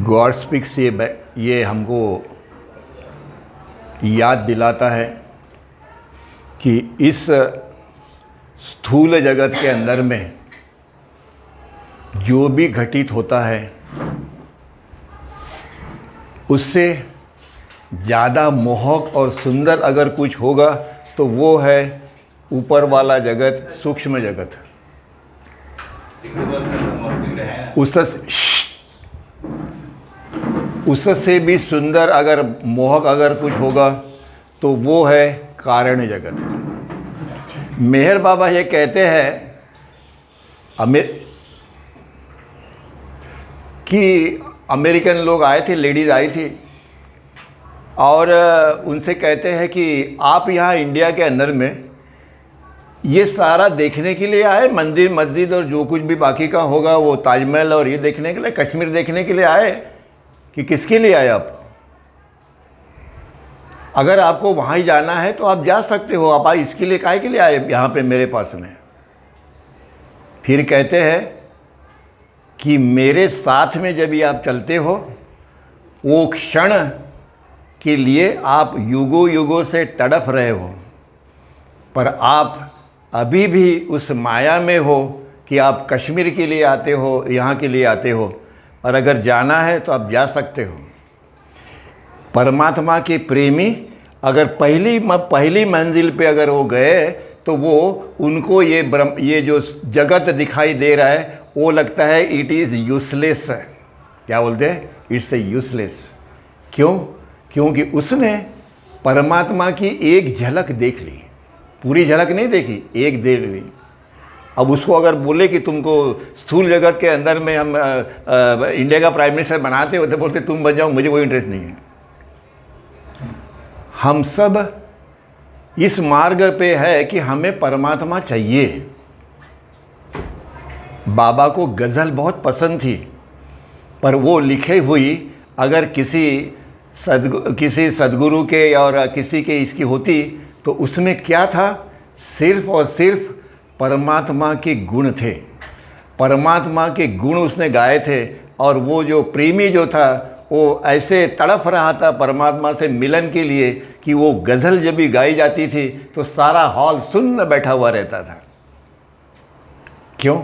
God speaks ये हमको याद दिलाता है कि इस स्थूल जगत के अंदर में जो भी घटित होता है उससे ज़्यादा मोहक और सुंदर अगर कुछ होगा तो वो है ऊपर वाला जगत, सूक्ष्म जगत। उससे भी सुंदर अगर मोहक अगर कुछ होगा तो वो है कारण जगत। मेहर बाबा ये कहते हैं कि अमेरिकन लोग आए थे, लेडीज़ आई थी और उनसे कहते हैं कि आप यहाँ इंडिया के अंदर में ये सारा देखने के लिए आए, मंदिर मस्जिद और जो कुछ भी बाकी का होगा वो ताजमहल और ये देखने के लिए, कश्मीर देखने के लिए आए कि किसके लिए आए आप? अगर आपको वहाँ ही जाना है तो आप जा सकते हो, आप इसके लिए काहे के लिए आए यहाँ पे मेरे पास में? फिर कहते हैं कि मेरे साथ में जब भी आप चलते हो वो क्षण के लिए आप युगों युगों से तड़प रहे हो, पर आप अभी भी उस माया में हो कि आप कश्मीर के लिए आते हो, यहाँ के लिए आते हो, और अगर जाना है तो आप जा सकते हो। परमात्मा के प्रेमी अगर पहली मंजिल पे अगर वो गए तो वो उनको ये जो जगत दिखाई दे रहा है वो लगता है इट इज़ यूजलेस। क्या बोलते हैं? It's a useless. क्यों? क्योंकि उसने परमात्मा की एक झलक देख ली, पूरी झलक नहीं देखी, एक देख ली। अब उसको अगर बोले कि तुमको स्थूल जगत के अंदर में हम इंडिया का प्राइम मिनिस्टर बनाते होते, बोलते तुम बन जाओ, मुझे कोई इंटरेस्ट नहीं है। हम सब इस मार्ग पे है कि हमें परमात्मा चाहिए। बाबा को गज़ल बहुत पसंद थी, पर वो लिखे हुई अगर किसी सदगुरु के और किसी के इसकी होती तो उसमें क्या था? सिर्फ और सिर्फ परमात्मा के गुण थे, परमात्मा के गुण उसने गाए थे। और वो जो प्रेमी जो था वो ऐसे तड़प रहा था परमात्मा से मिलन के लिए कि वो गज़ल जब भी गाई जाती थी तो सारा हॉल सुन्न बैठा हुआ रहता था। क्यों?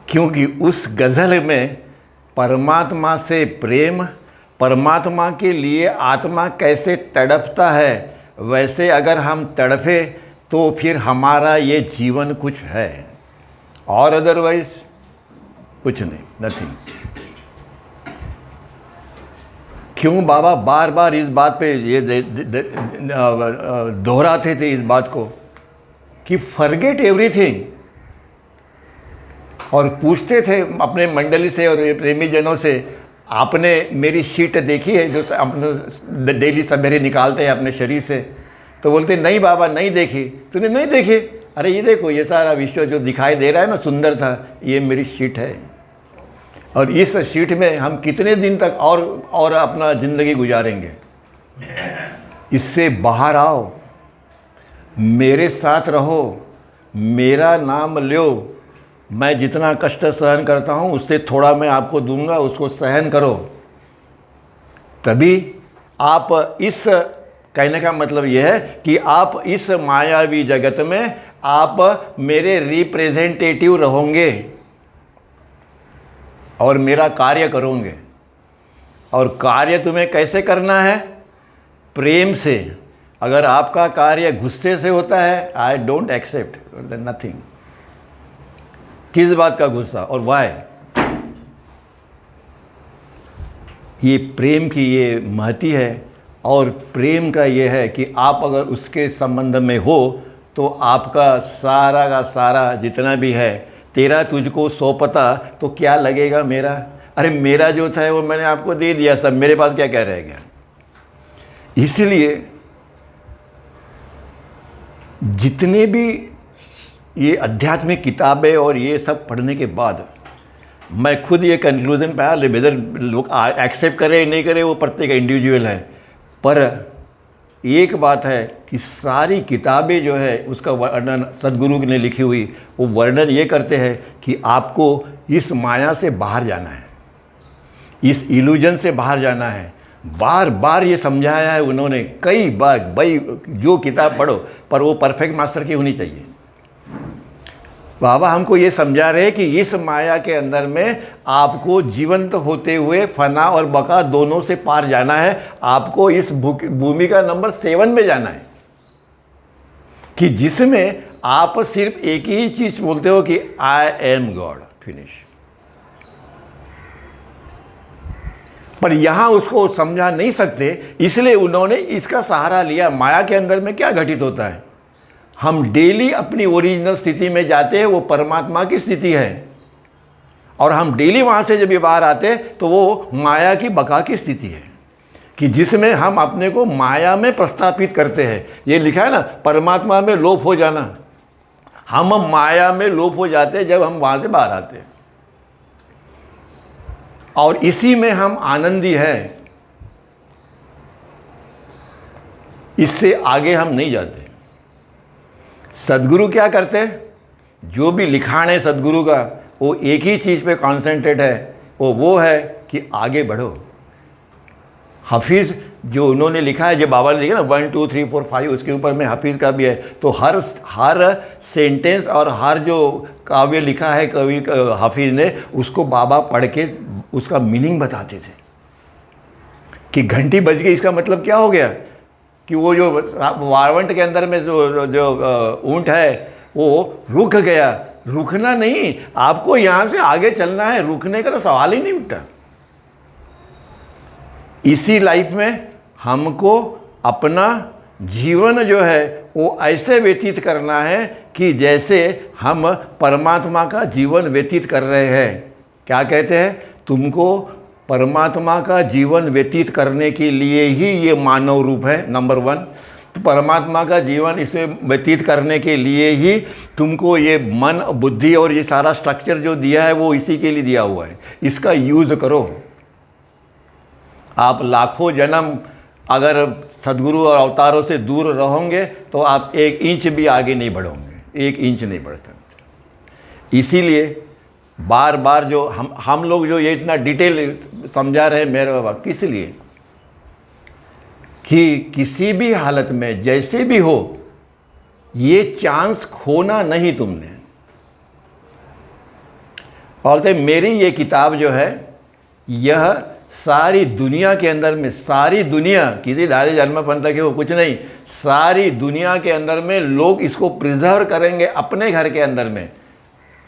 क्योंकि उस गज़ल में परमात्मा से प्रेम, परमात्मा के लिए आत्मा कैसे तड़पता है, वैसे अगर हम तड़पे तो फिर हमारा ये जीवन कुछ है, और अदरवाइज कुछ नहीं, नथिंग। क्यों बाबा बार बार इस बात पे ये दोहराते थे इस बात को कि फॉरगेट एवरीथिंग, और पूछते थे अपने मंडली से और प्रेमी जनों से, आपने मेरी शीट देखी है जो अपने डेली सवेरे निकालते हैं अपने शरीर से? तो बोलते नहीं बाबा नहीं देखी। तूने नहीं देखी? अरे ये देखो, ये सारा विश्व जो दिखाई दे रहा है ना सुंदर था, ये मेरी शीट है, और इस शीट में हम कितने दिन तक और अपना ज़िंदगी गुजारेंगे। इससे बाहर आओ, मेरे साथ रहो, मेरा नाम लो। मैं जितना कष्ट सहन करता हूँ उससे थोड़ा मैं आपको दूंगा, उसको सहन करो। तभी आप इस, कहने का मतलब यह है कि आप इस मायावी जगत में आप मेरे रिप्रेजेंटेटिव रहोगे और मेरा कार्य करोगे। और कार्य तुम्हें कैसे करना है? प्रेम से। अगर आपका कार्य गुस्से से होता है, आई डोंट एक्सेप्ट, नथिंग। किस बात का गुस्सा और वाई? ये प्रेम की ये महती है, और प्रेम का ये है कि आप अगर उसके संबंध में हो तो आपका सारा का सारा जितना भी है, तेरा तुझको सौ पता तो क्या लगेगा मेरा। अरे मेरा जो था वो मैंने आपको दे दिया, सब मेरे पास क्या क्या रह गया। इसलिए जितने भी ये आध्यात्मिक किताबें और ये सब पढ़ने के बाद मैं खुद ये कंक्लूजन पे आया, वेदर लोग एक्सेप्ट करे नहीं करे वो प्रत्येक इंडिविजुअल है, पर एक बात है कि सारी किताबें जो है उसका वर्णन सदगुरु ने लिखी हुई, वो वर्णन ये करते हैं कि आपको इस माया से बाहर जाना है, इस इल्यूजन से बाहर जाना है। बार बार ये समझाया है उन्होंने कई बार। भाई जो किताब पढ़ो पर वो परफेक्ट मास्टर की होनी चाहिए। बाबा हमको ये समझा रहे हैं कि इस माया के अंदर में आपको जीवंत होते हुए फना और बका दोनों से पार जाना है। आपको इस भूमि का नंबर 7 में जाना है कि जिसमें आप सिर्फ एक ही चीज बोलते हो कि आई एम गॉड, फिनिश। पर यहां उसको समझा नहीं सकते, इसलिए उन्होंने इसका सहारा लिया। माया के अंदर में क्या घटित होता है, हम डेली अपनी ओरिजिनल स्थिति में जाते हैं, वो परमात्मा की स्थिति है, और हम डेली वहाँ से जब ये बाहर आते हैं तो वो माया की बका की स्थिति है कि जिसमें हम अपने को माया में प्रस्थापित करते हैं। ये लिखा है ना, परमात्मा में लोप हो जाना। हम माया में लोप हो जाते हैं जब हम वहाँ से बाहर आते हैं, और इसी में हम आनंदी हैं। इससे आगे हम नहीं जाते। सदगुरु क्या करते हैं, जो भी लिखाण है सदगुरु का, वो एक ही चीज़ पे कॉन्सेंट्रेट है, वो है कि आगे बढ़ो। हफीज़ जो उन्होंने लिखा है, जो बाबा ने लिखा ना 1 2 3 4 5, उसके ऊपर में हफीज़ का भी है। तो हर सेंटेंस और हर जो काव्य लिखा है कवि हफीज़ ने, उसको बाबा पढ़ के उसका मीनिंग बताते थे कि घंटी बज गई, इसका मतलब क्या हो गया कि वो जो वारवंट के अंदर में जो ऊंट है वो रुक गया। रुकना नहीं, आपको यहाँ से आगे चलना है, रुकने का तो सवाल ही नहीं उठता। इसी लाइफ में हमको अपना जीवन जो है वो ऐसे व्यतीत करना है कि जैसे हम परमात्मा का जीवन व्यतीत कर रहे हैं। क्या कहते हैं, तुमको परमात्मा का जीवन व्यतीत करने के लिए ही ये मानव रूप है, नंबर 1। तो परमात्मा का जीवन इसे व्यतीत करने के लिए ही तुमको ये मन, बुद्धि और ये सारा स्ट्रक्चर जो दिया है वो इसी के लिए दिया हुआ है। इसका यूज़ करो। आप लाखों जन्म अगर सदगुरु और अवतारों से दूर रहोगे तो आप 1 इंच भी आगे नहीं बढ़ोगे, 1 इंच नहीं बढ़ सकते। इसीलिए बार बार जो हम लोग जो ये इतना डिटेल समझा रहे हैं मेरे बाबा, किस लिए कि किसी भी हालत में जैसे भी हो, ये चांस खोना नहीं तुमने। बोलते मेरी ये किताब जो है, यह सारी दुनिया के अंदर में, सारी दुनिया, किसी धारे जन्म पंथ के वो कुछ नहीं, सारी दुनिया के अंदर में लोग इसको प्रिजर्व करेंगे अपने घर के अंदर में,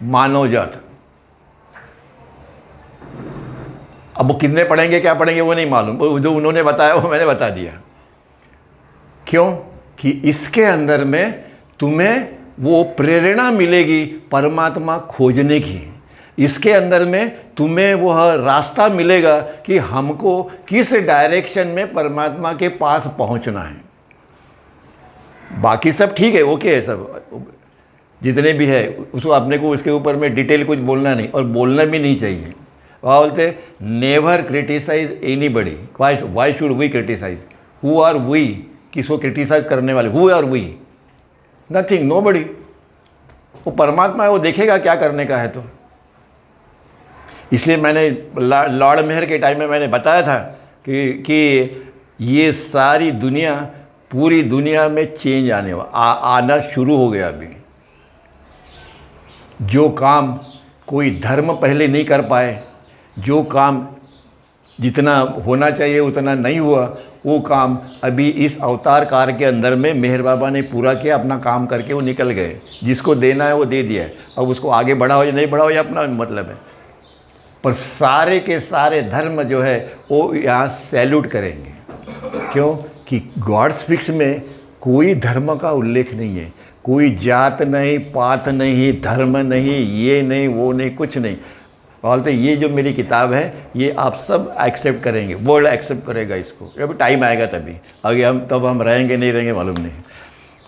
मानव जात। अब वो कितने पढ़ेंगे क्या पढ़ेंगे वो नहीं मालूम, वो जो उन्होंने बताया वो मैंने बता दिया। क्यों कि इसके अंदर में तुम्हें वो प्रेरणा मिलेगी परमात्मा खोजने की। इसके अंदर में तुम्हें वह रास्ता मिलेगा कि हमको किस डायरेक्शन में परमात्मा के पास पहुंचना है। बाकी सब ठीक है, ओके है, सब जितने भी है उसको अपने को उसके ऊपर में डिटेल कुछ बोलना नहीं, और बोलना भी नहीं चाहिए। वह बोलते never criticize anybody, why should we criticize, who are we, किसको क्रिटिसाइज करने वाले, who are we, nothing, nobody. वो परमात्मा है, वो देखेगा क्या करने का है। तो इसलिए मैंने लॉर्ड मेहर के टाइम में मैंने बताया था कि ये सारी दुनिया, पूरी दुनिया में चेंज आना शुरू हो गया। अभी जो काम कोई धर्म पहले नहीं कर पाए, जो काम जितना होना चाहिए उतना नहीं हुआ, वो काम अभी इस अवतार काल के अंदर में मेहर बाबा ने पूरा किया। अपना काम करके वो निकल गए, जिसको देना है वो दे दिया है। अब उसको आगे बढ़ाओ या नहीं बढ़ाओ ये अपना मतलब है, पर सारे के सारे धर्म जो है वो यहाँ सैल्यूट करेंगे। क्यों कि गॉड्स फिक्स में कोई धर्म का उल्लेख नहीं है, कोई जात नहीं, पात नहीं, धर्म नहीं, ये नहीं, वो नहीं, कुछ नहीं। बोलते ये जो मेरी किताब है ये आप सब एक्सेप्ट करेंगे, वर्ल्ड एक्सेप्ट करेगा इसको। अभी टाइम आएगा तभी, आगे हम रहेंगे नहीं रहेंगे मालूम नहीं।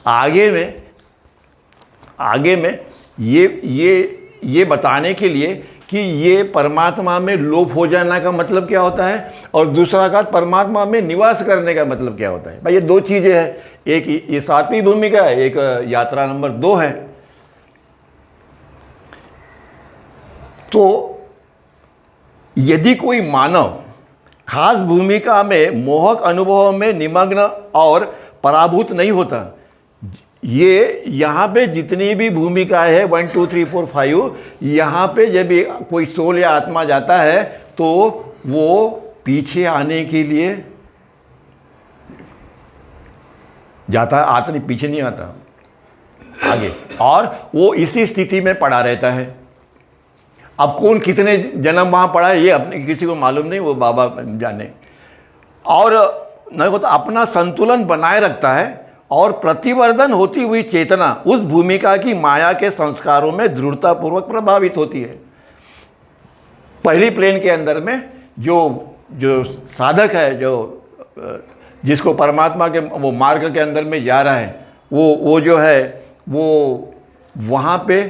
आगे में ये बताने के लिए कि ये परमात्मा में लोप हो जाना का मतलब क्या होता है, और दूसरा का परमात्मा में निवास करने का मतलब क्या होता है। भाई ये दो चीज़ें हैं, एक ये 7वीं भूमिका है, एक यात्रा नंबर 2 है। तो यदि कोई मानव खास भूमिका में मोहक अनुभव में निमग्न और पराभूत नहीं होता, ये यहाँ पे जितनी भी भूमिका है 1 2 3 4 5, यहाँ पे जब कोई सोल या आत्मा जाता है तो वो पीछे आने के लिए जाता है, आता नहीं, पीछे नहीं आता, आगे, और वो इसी स्थिति में पड़ा रहता है। अब कौन कितने जन्म वहाँ पड़ा है ये अपने किसी को मालूम नहीं, वो बाबा जाने। और नहीं होता, अपना संतुलन बनाए रखता है और प्रतिवर्धन होती हुई चेतना उस भूमिका की माया के संस्कारों में दृढ़तापूर्वक प्रभावित होती है। पहली प्लेन के अंदर में जो साधक है, जो जिसको परमात्मा के वो मार्ग के अंदर में जा रहा है, वो जो है वो वहाँ पे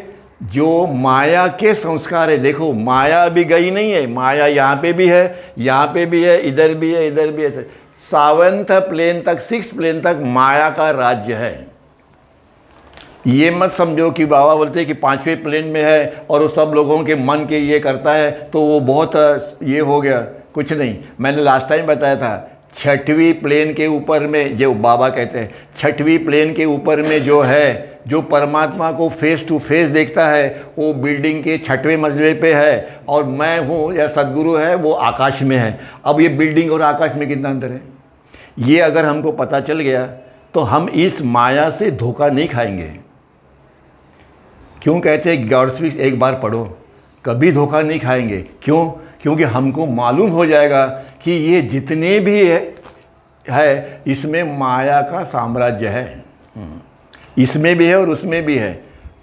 जो माया के संस्कार है, देखो माया अभी गई नहीं है, माया यहाँ पे भी है, यहाँ पे भी है, इधर भी है, इधर भी है। 7th प्लेन तक, 6th प्लेन तक माया का राज्य है। ये मत समझो कि बाबा बोलते हैं कि 5वें प्लेन में है और वो सब लोगों के मन के ये करता है तो वो बहुत ये हो गया, कुछ नहीं। मैंने लास्ट टाइम बताया था, 6वीं प्लेन के ऊपर में जो बाबा कहते हैं, 6वीं प्लेन के ऊपर में जो है, जो परमात्मा को फेस टू फेस देखता है, वो बिल्डिंग के 6वें मंजिले पे है, और मैं हूँ या सदगुरु है वो आकाश में है। अब ये बिल्डिंग और आकाश में कितना अंतर है, ये अगर हमको पता चल गया तो हम इस माया से धोखा नहीं खाएंगे। क्यों कहते हैं गॉड स्पीक्स एक बार पढ़ो, कभी धोखा नहीं खाएंगे। क्यों? क्योंकि हमको मालूम हो जाएगा कि ये जितने भी है इसमें माया का साम्राज्य है, इसमें भी है और उसमें भी है।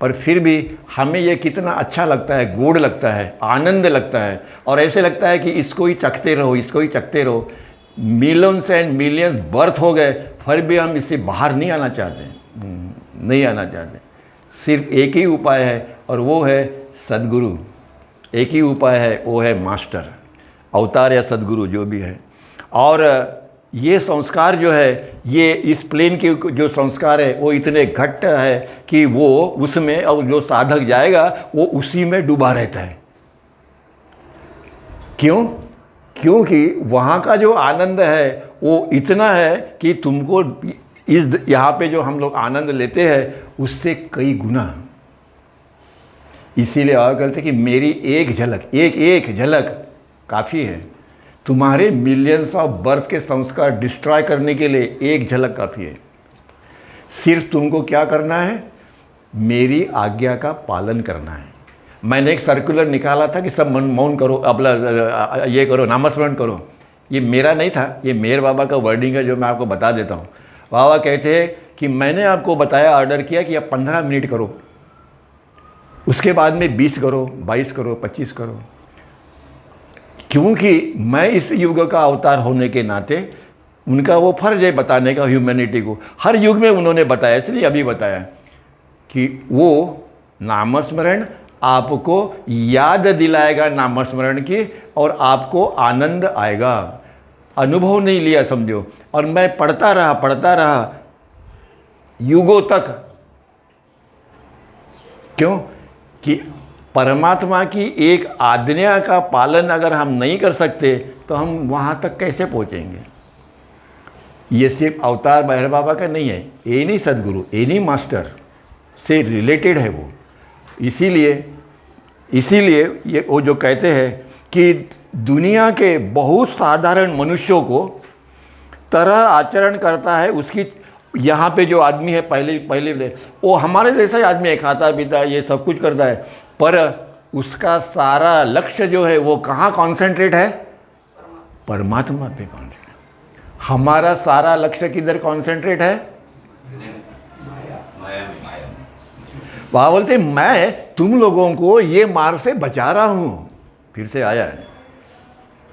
पर फिर भी हमें ये कितना अच्छा लगता है, गूढ़ लगता है, आनंद लगता है, और ऐसे लगता है कि इसको ही चखते रहो, इसको ही चखते रहो। मिलियंस एंड मिलियंस बर्थ हो गए, फिर भी हम इससे बाहर नहीं आना चाहते, नहीं आना चाहते। सिर्फ एक ही उपाय है और वो है सदगुरु। एक ही उपाय है, वो है मास्टर, अवतार या सदगुरु जो भी है। और ये संस्कार जो है, ये इस प्लेन के जो संस्कार है वो इतने घट्ट है कि वो उसमें, और जो साधक जाएगा वो उसी में डूबा रहता है। क्यों? क्योंकि वहाँ का जो आनंद है वो इतना है कि तुमको इस यहाँ पे जो हम लोग आनंद लेते हैं उससे कई गुना। इसीलिए और कहते कि मेरी एक झलक, एक झलक काफ़ी है। तुम्हारे मिलियंस ऑफ बर्थ के संस्कार डिस्ट्रॉय करने के लिए एक झलक काफ़ी है। सिर्फ तुमको क्या करना है? मेरी आज्ञा का पालन करना है। मैंने एक सर्कुलर निकाला था कि सब मौन करो, अपना ये करो, नामस्मरण करो। ये मेरा नहीं था, ये मेहर बाबा का वर्डिंग है जो मैं आपको बता देता हूँ। बाबा कहते हैं कि मैंने आपको बताया, ऑर्डर किया कि आप 15 मिनट करो, उसके बाद में 20 करो, 22 करो, 25 करो। क्योंकि मैं इस युग का अवतार होने के नाते उनका वो फर्ज है बताने का ह्यूमैनिटी को। हर युग में उन्होंने बताया, इसलिए अभी बताया कि वो नामस्मरण आपको याद दिलाएगा नामस्मरण की, और आपको आनंद आएगा। अनुभव नहीं लिया समझो, और मैं पढ़ता रहा युगों तक। क्यों? कि परमात्मा की एक आज्ञा का पालन अगर हम नहीं कर सकते तो हम वहाँ तक कैसे पहुँचेंगे? ये सिर्फ अवतार मेहर बाबा का नहीं है, एनी सदगुरु, एनी मास्टर से रिलेटेड है वो। इसीलिए ये वो जो कहते हैं कि दुनिया के बहुत साधारण मनुष्यों को तरह आचरण करता है उसकी। यहाँ पे जो आदमी है पहले वो हमारे जैसा ही आदमी है, खाता पीता ये सब कुछ करता है, पर उसका सारा लक्ष्य जो है वो कहाँ कॉन्सेंट्रेट है? परमात्मा पे कॉन्सेंट्रेट। हमारा सारा लक्ष्य किधर कॉन्सेंट्रेट है? वहाँ बोलते मैं तुम लोगों को ये मार से बचा रहा हूँ, फिर से आया है,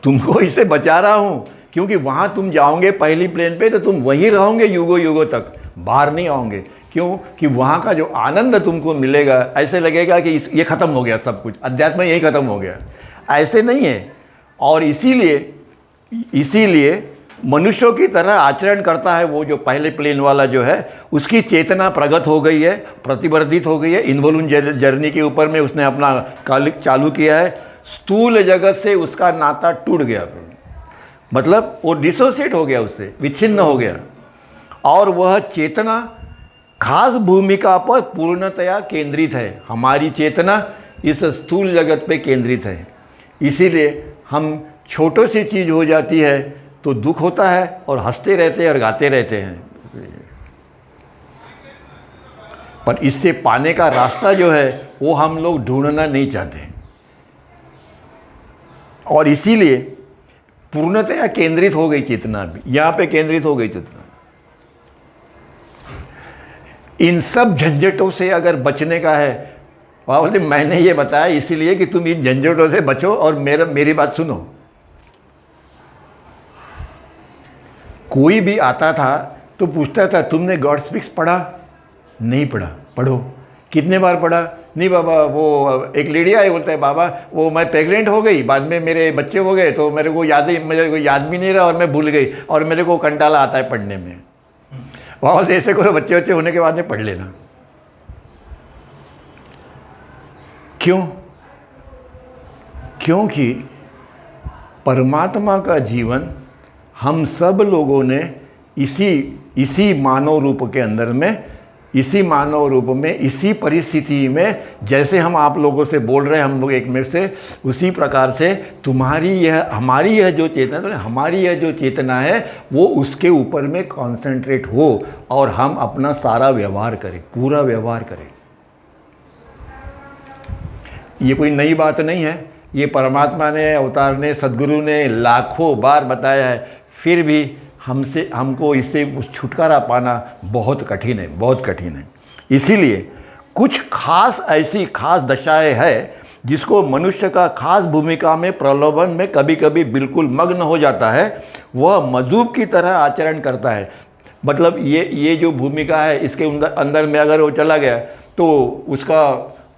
तुमको इससे बचा रहा हूँ, क्योंकि वहाँ तुम जाओगे पहली प्लेन पे तो तुम वहीं रहोगे युगों युगों तक, बाहर नहीं आओगे। क्यों कि वहाँ का जो आनंद तुमको मिलेगा, ऐसे लगेगा कि ये ख़त्म हो गया सब कुछ, अध्यात्म यही ख़त्म हो गया। ऐसे नहीं है। और इसीलिए मनुष्यों की तरह आचरण करता है वो जो पहले प्लेन वाला जो है, उसकी चेतना प्रगत हो गई है, प्रतिवर्धित हो गई है, इन्वोल्यूशन जर्नी के ऊपर में उसने अपना कालिक चालू किया है। स्थूल जगत से उसका नाता टूट गया, मतलब वो डिसोसिएट हो गया, उससे विच्छिन्न हो गया, और वह चेतना खास भूमिका पर पूर्णतया केंद्रित है। हमारी चेतना इस स्थूल जगत पे केंद्रित है। इसीलिए हम छोटी सी चीज़ हो जाती है तो दुख होता है और हंसते रहते हैं और गाते रहते हैं। पर इससे पाने का रास्ता जो है वो हम लोग ढूंढना नहीं चाहते, और इसीलिए पूर्णतया केंद्रित हो गई चेतना भी, यहाँ पे केंद्रित हो गई चेतना। इन सब झंझटों से अगर बचने का है, बोलते मैंने ये बताया इसीलिए कि तुम इन झंझटों से बचो और मेरी बात सुनो। कोई भी आता था तो पूछता था तुमने गॉड स्पीक्स पढ़ा? नहीं पढ़ा। पढ़ो। कितने बार पढ़ा? नहीं बाबा, वो एक लेडी आई, बोलता है बाबा वो मैं प्रेग्नेंट हो गई, बाद में मेरे बच्चे हो गए तो मेरे को याद भी नहीं रहा और मैं भूल गई, और मेरे को कंटाला आता है पढ़ने में। वहाँ से ऐसे करो, बच्चे होने के बाद में पढ़ लेना। क्यों? क्योंकि परमात्मा का जीवन हम सब लोगों ने इसी मानव रूप के अंदर में, इसी मानव रूप में, इसी परिस्थिति में, जैसे हम आप लोगों से बोल रहे हैं हम लोग एक में से, उसी प्रकार से हमारी यह जो चेतना, तो हमारी यह जो चेतना है वो उसके ऊपर में कॉन्सेंट्रेट हो और हम अपना सारा व्यवहार करें, पूरा व्यवहार करें। ये कोई नई बात नहीं है, ये परमात्मा ने, अवतार ने, सद्गुरु ने लाखों बार बताया है, फिर भी हमको इससे छुटकारा पाना बहुत कठिन है, बहुत कठिन है। इसीलिए कुछ ऐसी खास दशाएं हैं जिसको मनुष्य का खास भूमिका में, प्रलोभन में कभी कभी बिल्कुल मग्न हो जाता है, वह मजूब की तरह आचरण करता है। मतलब ये जो भूमिका है इसके अंदर में अगर वो चला गया तो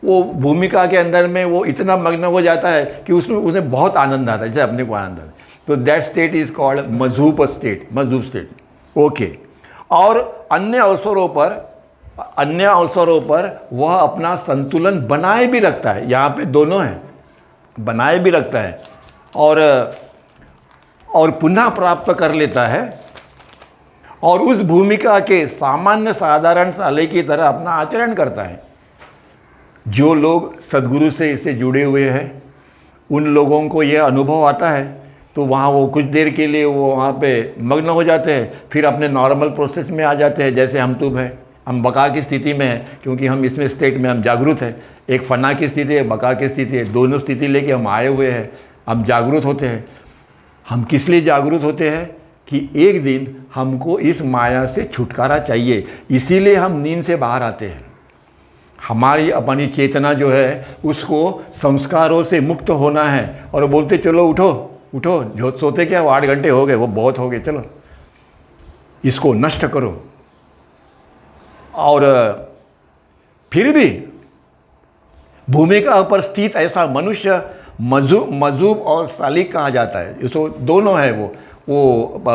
वो भूमिका के अंदर में वो इतना मग्न हो जाता है कि उसे बहुत आनंद आता है, जैसे अपने को आनंद आता है। तो दैट स्टेट इज कॉल्ड मजूब स्टेट। ओके। और अन्य अवसरों पर वह अपना संतुलन बनाए भी रखता है। यहाँ पे दोनों हैं, बनाए भी रखता है और पुनः प्राप्त कर लेता है, और उस भूमिका के सामान्य साधारण साले की तरह अपना आचरण करता है। जो लोग सद्गुरु से इससे जुड़े हुए हैं उन लोगों को यह अनुभव आता है, तो वहाँ वो कुछ देर के लिए वो वहाँ पे मग्न हो जाते हैं, फिर अपने नॉर्मल प्रोसेस में आ जाते हैं। जैसे हम तुम हैं, हम बका की स्थिति में हैं, क्योंकि हम इसमें स्टेट में हम जागरूक हैं। एक फना की स्थिति है, बका की स्थिति है, दोनों स्थिति लेके हम आए हुए हैं, हम जागरूक होते हैं। हम किस लिए जागरूक होते हैं? कि एक दिन हमको इस माया से छुटकारा चाहिए, इसीलिए हम नींद से बाहर आते हैं। हमारी अपनी चेतना जो है उसको संस्कारों से मुक्त होना है, और बोलते चलो उठो, जो सोते क्या, वो 8 घंटे हो गए, वो बहुत हो गए, चलो इसको नष्ट करो। और फिर भी भूमिका पर स्थित ऐसा मनुष्य मजूब और सालिक कहा जाता है। इसको दोनों है, वो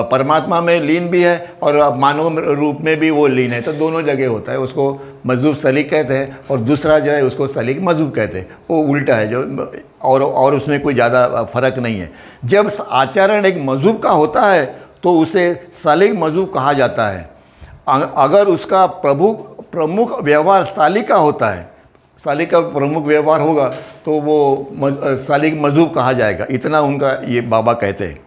परमात्मा में लीन भी है और मानव रूप में भी वो लीन है, तो दोनों जगह होता है। उसको मजूब सलीक कहते हैं, और दूसरा जो है उसको सलीक मजूब कहते हैं। वो उल्टा है जो, और उसमें कोई ज़्यादा फ़र्क नहीं है। जब आचरण एक मजूब का होता है तो उसे सलीक मजूब कहा जाता है। अगर उसका प्रमुख व्यवहार सालिक का होता है, सालिक का प्रमुख व्यवहार होगा तो वो सालिक मजूब कहा जाएगा। इतना उनका ये बाबा कहते हैं।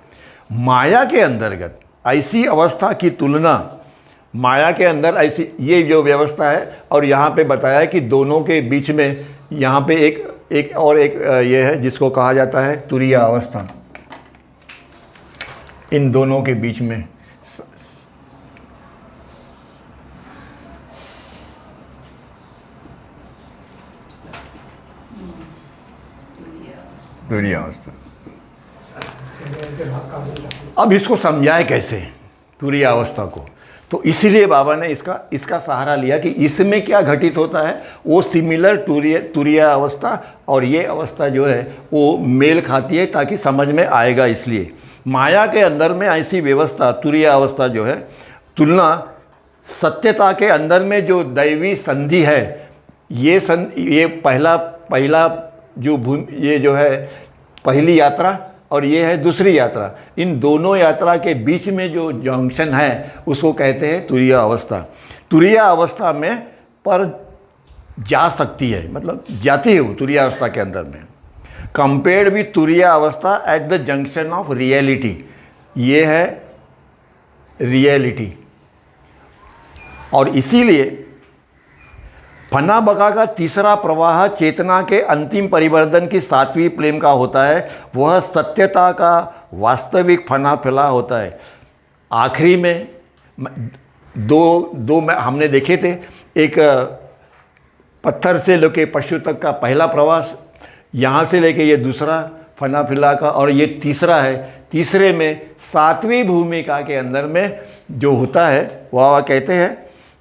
माया के अंतर्गत ऐसी अवस्था की तुलना, माया के अंदर ऐसी ये जो व्यवस्था है, और यहाँ पे बताया है कि दोनों के बीच में यहाँ पे एक ये है जिसको कहा जाता है तुरीय अवस्था। इन दोनों के बीच में तुरीय अवस्था। अब इसको समझाए कैसे तुरीय अवस्था को? तो इसीलिए बाबा ने इसका सहारा लिया कि इसमें क्या घटित होता है वो सिमिलर तुरीय अवस्था और ये अवस्था जो है वो मेल खाती है, ताकि समझ में आएगा। इसलिए माया के अंदर में ऐसी व्यवस्था तुरीय अवस्था जो है, तुलना सत्यता के अंदर में जो दैवी संधि है, ये पहला जो ये जो है पहली यात्रा और ये है दूसरी यात्रा, इन दोनों यात्रा के बीच में जो जंक्शन है उसको कहते हैं तुरीय अवस्था। तुरीय अवस्था में पर जा सकती है, मतलब जाती है वो तुरीय अवस्था के अंदर में, कंपेयर्ड विथ तुरीय अवस्था at the junction of reality. ये है रियलिटी। और इसीलिए फना बका का तीसरा प्रवाह चेतना के अंतिम परिवर्तन की सातवीं प्लेन का होता है, वह सत्यता का वास्तविक फना फिला होता है। आखिरी में दो में हमने देखे थे, एक पत्थर से लेके पशु तक का पहला प्रवास, यहाँ से लेके ये दूसरा फना फिला का, और ये तीसरा है। तीसरे में सातवीं भूमिका के अंदर में जो होता है वह कहते हैं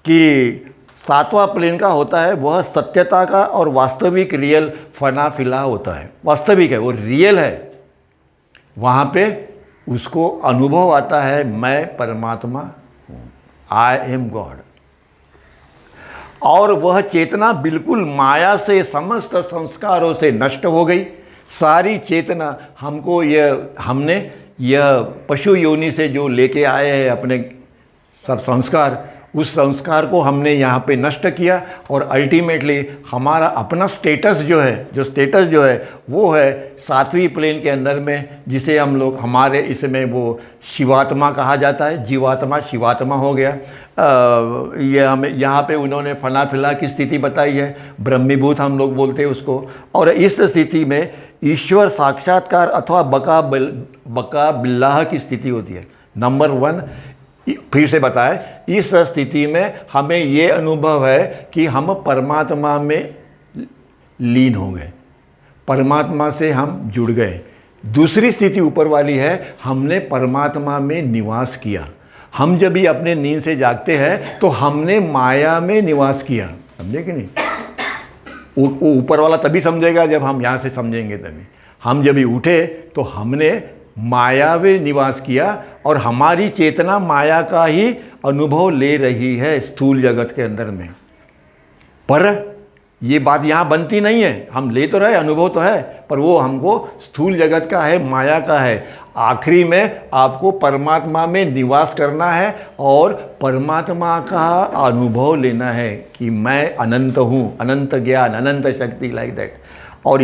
कि सातवां प्लेन का होता है, वह सत्यता का और वास्तविक रियल फना फिला होता है। वास्तविक है, वो रियल है, वहाँ पे उसको अनुभव आता है मैं परमात्मा हूँ, आई एम गॉड। और वह चेतना बिल्कुल माया से समस्त संस्कारों से नष्ट हो गई। सारी चेतना हमको हमने यह पशु योनि से जो लेके आए हैं अपने सब संस्कार, उस संस्कार को हमने यहाँ पे नष्ट किया, और अल्टीमेटली हमारा अपना स्टेटस जो है वो है सातवीं प्लेन के अंदर में, जिसे हम लोग हमारे इसमें वो शिवात्मा कहा जाता है। जीवात्मा शिवात्मा हो गया। ये हमें यहाँ पे उन्होंने फना फिला की स्थिति बताई है, ब्रह्मीभूत हम लोग बोलते हैं उसको। और इस स्थिति में ईश्वर साक्षात्कार अथवा बका बिल्लाह की स्थिति होती है। नंबर 1 फिर से बताएं, इस स्थिति में हमें ये अनुभव है कि हम परमात्मा में लीन हो गए, परमात्मा से हम जुड़ गए। दूसरी स्थिति ऊपर वाली है, हमने परमात्मा में निवास किया। हम जब भी अपने नींद से जागते हैं तो हमने माया में निवास किया, समझे कि नहीं? वो ऊपर वाला तभी समझेगा जब हम यहाँ से समझेंगे तभी। हम जब भी उठे तो हमने माया में निवास किया, और हमारी चेतना माया का ही अनुभव ले रही है स्थूल जगत के अंदर में। पर ये बात यहाँ बनती नहीं है, हम ले तो रहे, अनुभव तो है, पर वो हमको स्थूल जगत का है, माया का है। आखिरी में आपको परमात्मा में निवास करना है और परमात्मा का अनुभव लेना है कि मैं अनंत हूँ, अनंत ज्ञान, अनंत शक्ति, लाइक दैट। और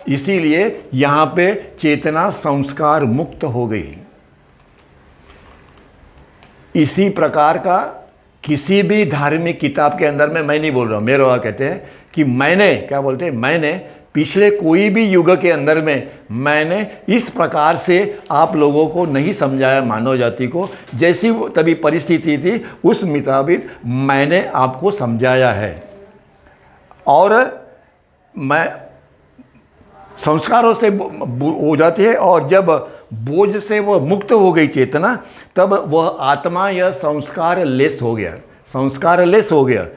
इसीलिए यहाँ पे चेतना संस्कार मुक्त हो गई। इसी प्रकार का किसी भी धार्मिक किताब के अंदर में, मैं नहीं बोल रहा हूँ, मेरे वहाँ कहते हैं कि मैंने पिछले कोई भी युग के अंदर में मैंने इस प्रकार से आप लोगों को नहीं समझाया, मानव जाति को। जैसी तभी परिस्थिति थी उस मुताबिक मैंने आपको समझाया है। और मैं संस्कारों से हो जाती है, और जब बोझ से वह मुक्त हो गई चेतना, तब वह आत्मा या संस्कार लेस हो गया,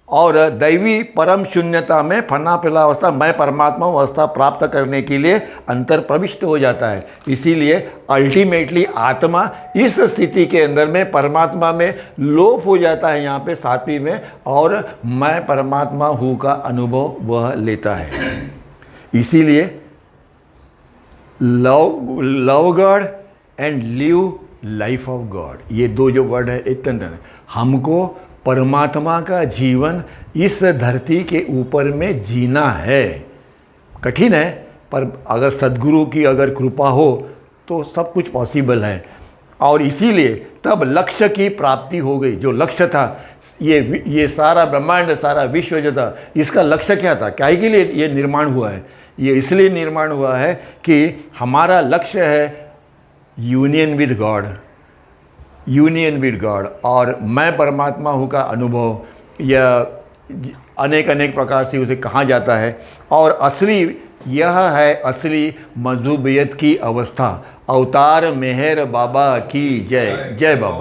और दैवी परम शून्यता में फना फिला अवस्था, मैं परमात्मा अवस्था प्राप्त करने के लिए अंतर प्रविष्ट हो जाता है। इसीलिए अल्टीमेटली आत्मा इस स्थिति के अंदर में परमात्मा में लोप हो जाता है, यहाँ पे सातवीं में, और मैं परमात्मा हूँ का अनुभव वह लेता है। इसीलिए love God and live life of God, ये दो जो वर्ड है इतना हमको परमात्मा का जीवन इस धरती के ऊपर में जीना है। कठिन है, पर अगर सद्गुरु की अगर कृपा हो तो सब कुछ पॉसिबल है। और इसीलिए तब लक्ष्य की प्राप्ति हो गई। जो लक्ष्य था, ये सारा ब्रह्मांड, सारा विश्व जो था, इसका लक्ष्य क्या था, क्या के लिए ये निर्माण हुआ है? ये इसलिए निर्माण हुआ है कि हमारा लक्ष्य है यूनियन विद गॉड, और मैं परमात्मा हूँ का अनुभव। यह अनेक प्रकार से उसे कहा जाता है। और असली यह है असली मजहूबियत की अवस्था। अवतार मेहर बाबा की जय। जय बाबा।